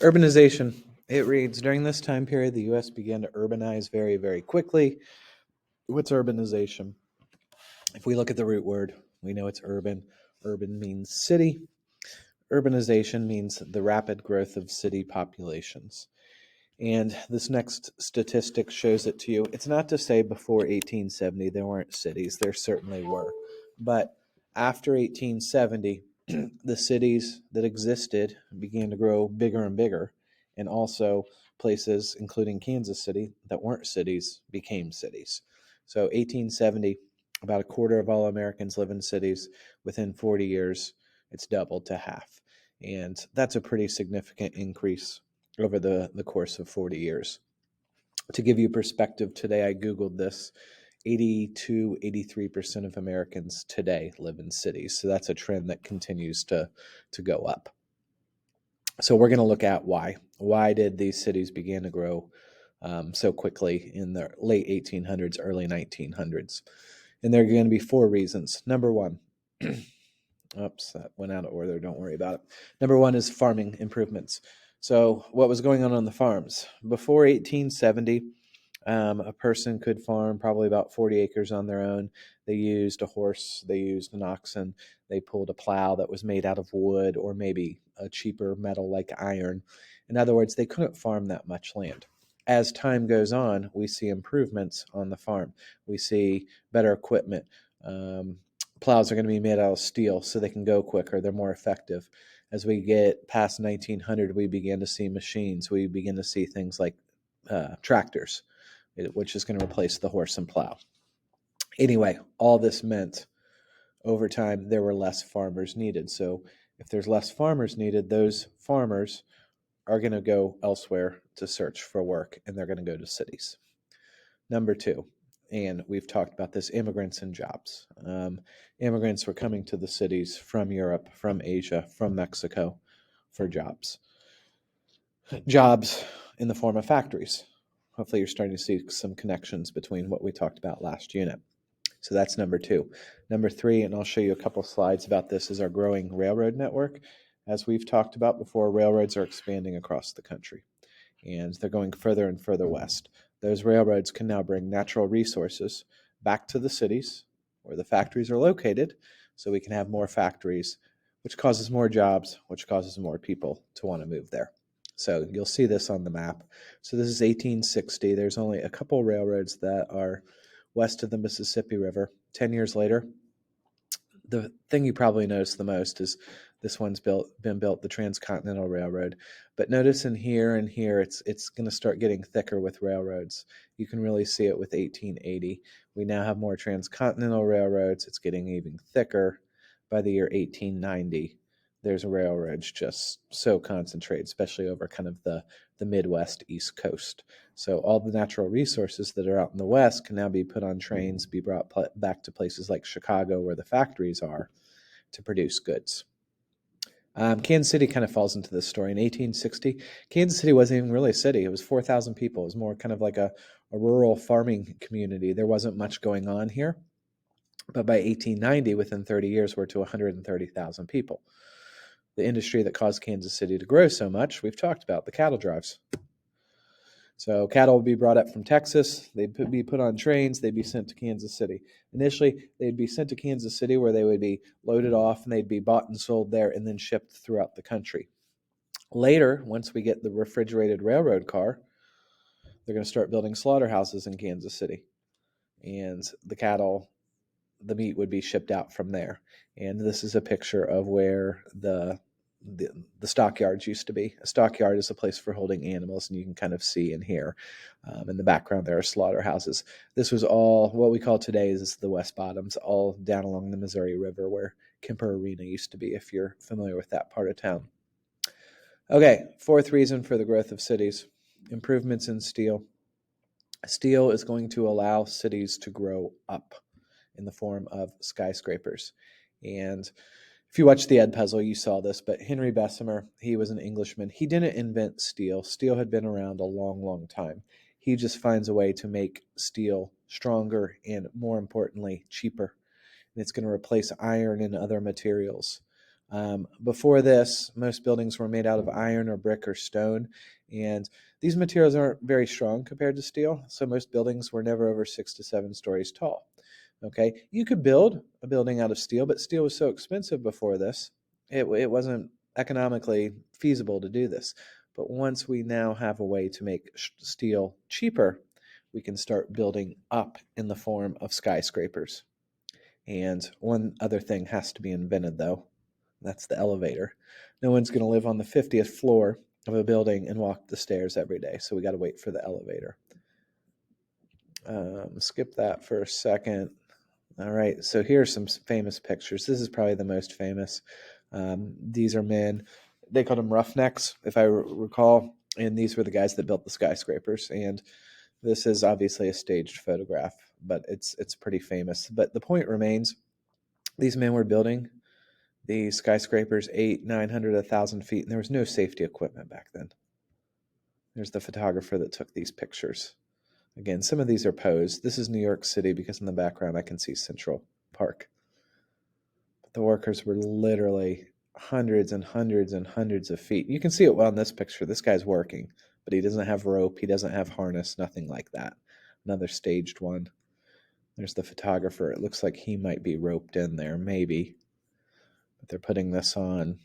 Urbanization. It reads, during this time period, the U.S. began to urbanize very, very quickly. What's urbanization? If we look at the root word, we know it's urban. Urban means city. Urbanization means the rapid growth of city populations. And this next statistic shows it to you. It's not to say before 1870 there weren't cities. There certainly were. But after 1870, the cities that existed began to grow bigger and bigger. And also places, including Kansas City, that weren't cities became cities. So 1870, about a quarter of all Americans live in cities. Within 40 years, it's doubled to half. And that's a pretty significant increase over the course of 40 years. To give you perspective, today I Googled this. 83% of Americans today live in cities. So that's a trend that continues to go up. So we're going to look at why. Why did these cities begin to grow so quickly in the late 1800s, early 1900s? And there are going to be four reasons. Number one, oops, that went out of order. Don't worry about it. Number one is farming improvements. So what was going on the farms? Before 1870, a person could farm probably about 40 acres on their own. They used a horse, they used an oxen, they pulled a plow that was made out of wood or maybe a cheaper metal like iron. In other words, they couldn't farm that much land. As time goes on, we see improvements on the farm. We see better equipment. Plows are going to be made out of steel so they can go quicker. They're more effective. As we get past 1900, we begin to see machines. We begin to see things like tractors, which is going to replace the horse and plow. Anyway, all this meant over time there were less farmers needed. So if there's less farmers needed, those farmers are going to go elsewhere to search for work, and they're going to go to cities. Number two, and we've talked about this, immigrants and jobs. Immigrants were coming to the cities from Europe, from Asia, from Mexico for jobs. Jobs in the form of factories. Hopefully you're starting to see some connections between what we talked about last unit. So that's number two. Number three, and I'll show you a couple slides about this, is our growing railroad network. As we've talked about before, railroads are expanding across the country, and they're going further and further west. Those railroads can now bring natural resources back to the cities where the factories are located, so we can have more factories, which causes more jobs, which causes more people to want to move there. So you'll see this on the map. So this is 1860. There's only a couple railroads that are west of the Mississippi River. 10 years later, the thing you probably notice the most is this one's been built, the Transcontinental Railroad. But notice in here and here, it's going to start getting thicker with railroads. You can really see it with 1880. We now have more transcontinental railroads. It's getting even thicker. By the year 1890, there's railroads just so concentrated, especially over kind of the Midwest, East Coast. So all the natural resources that are out in the West can now be put on trains, be brought back to places like Chicago where the factories are to produce goods. Kansas City kind of falls into this story. In 1860, Kansas City wasn't even really a city. It was 4,000 people. It was more kind of like a rural farming community. There wasn't much going on here. But by 1890, within 30 years, we're to 130,000 people. The industry that caused Kansas City to grow so much, we've talked about, the cattle drives. So cattle would be brought up from Texas. They'd be put on trains. They'd be sent to Kansas City. Initially, they'd be sent to Kansas City where they would be loaded off and they'd be bought and sold there and then shipped throughout the country. Later, once we get the refrigerated railroad car, they're going to start building slaughterhouses in Kansas City. And the meat would be shipped out from there. And this is a picture of where the stockyards used to be. A stockyard is a place for holding animals, and you can kind of see and hear. In the background, there are slaughterhouses. This was all what we call today is the West Bottoms, all down along the Missouri River where Kemper Arena used to be, if you're familiar with that part of town. Okay, fourth reason for the growth of cities, improvements in steel. Steel is going to allow cities to grow up in the form of skyscrapers. And if you watch the Ed Puzzle, you saw this, but Henry Bessemer, he was an Englishman. He didn't invent steel. Steel had been around a long, long time. He just finds a way to make steel stronger and, more importantly, cheaper. And it's going to replace iron and other materials. Before this, most buildings were made out of iron or brick or stone, and these materials aren't very strong compared to steel, so most buildings were never over 6 to 7 stories tall. Okay, you could build a building out of steel, but steel was so expensive before this, it wasn't economically feasible to do this. But once we now have a way to make steel cheaper, we can start building up in the form of skyscrapers. And one other thing has to be invented, though. That's the elevator. No one's going to live on the 50th floor of a building and walk the stairs every day, so we got to wait for the elevator. Skip that for a second. All right, so here's some famous pictures. This is probably the most famous. These are men. They called them roughnecks, if I recall, and these were the guys that built the skyscrapers. And this is obviously a staged photograph, but it's pretty famous. But the point remains, these men were building these skyscrapers 800, 900, 1,000 feet, and there was no safety equipment back then. There's the photographer that took these pictures. Again, some of these are posed. This is New York City because in the background I can see Central Park. But the workers were literally hundreds and hundreds and hundreds of feet. You can see it well in this picture. This guy's working, but he doesn't have rope. He doesn't have harness, nothing like that. Another staged one. There's the photographer. It looks like he might be roped in there, maybe. But they're putting this on.